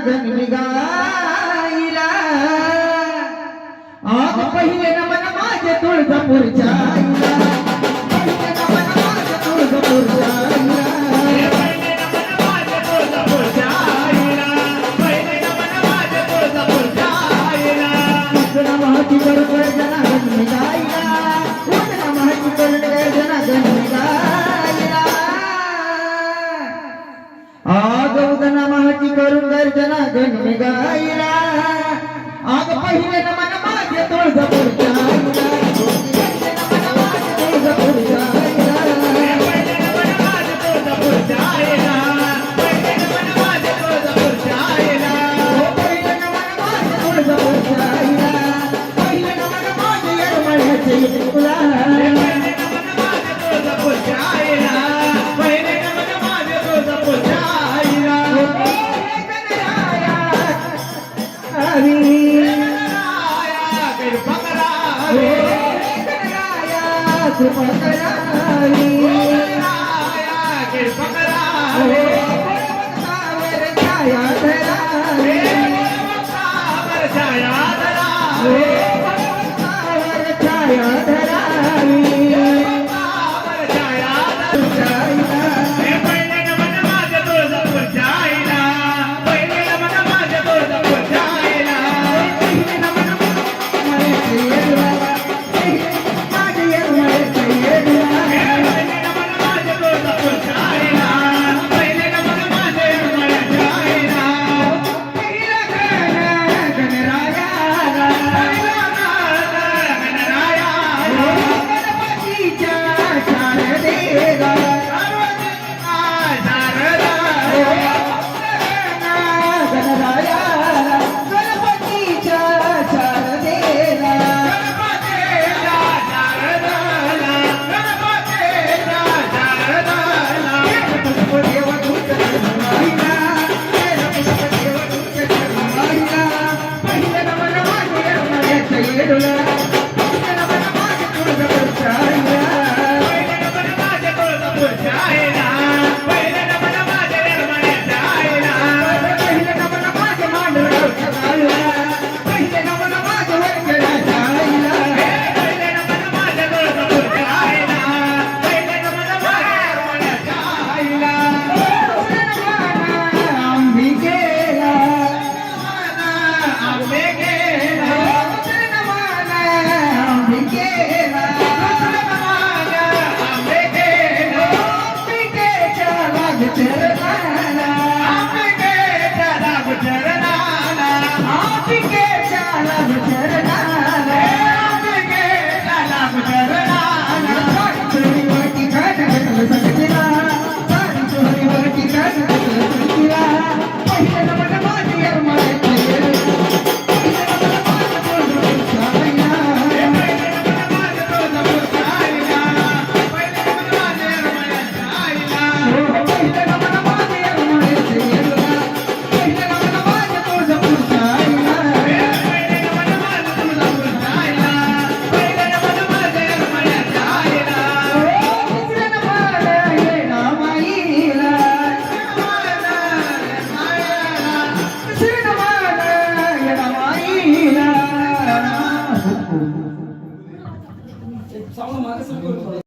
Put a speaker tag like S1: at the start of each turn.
S1: गण गाईला आग पहिले नमन माझे तुळजापूरच्या आईला पहिले नमन माझे तुळजापूरच्या आईला
S2: पहिले नमन माझ्या तुळजापूरच्या आईला पहिले नमन माझ्या तुळजापूरच्या आईला
S1: उठना माहिती करून गर्जना गण गाईला उठना माहिती करून गर्जना गण गाईला आग उदना माहिती करून गर्जना गण गाईला आग पहिले नमन माझे तुळजापूरच्या आईला पहिले नमन माझे तुळजापूरच्या आईला
S2: पहिले नमन माझ्या तुळजापूरच्या आईला पहिले नमन माझ्या तुळजापूरच्या आईला
S1: पहिले नमन माझे तुळजापूरच्या आईला पहिले नमन माझे येरमाळ्याचे तुला
S2: पहिले नमन माझ्या तुळजापूरच्या आईला पहिले नमन माझ्या तुळजापूरच्या आईला कृपा करावी
S1: कृपा करावी
S2: कृपा करावी
S1: छाया धरावी
S2: छाया धरावी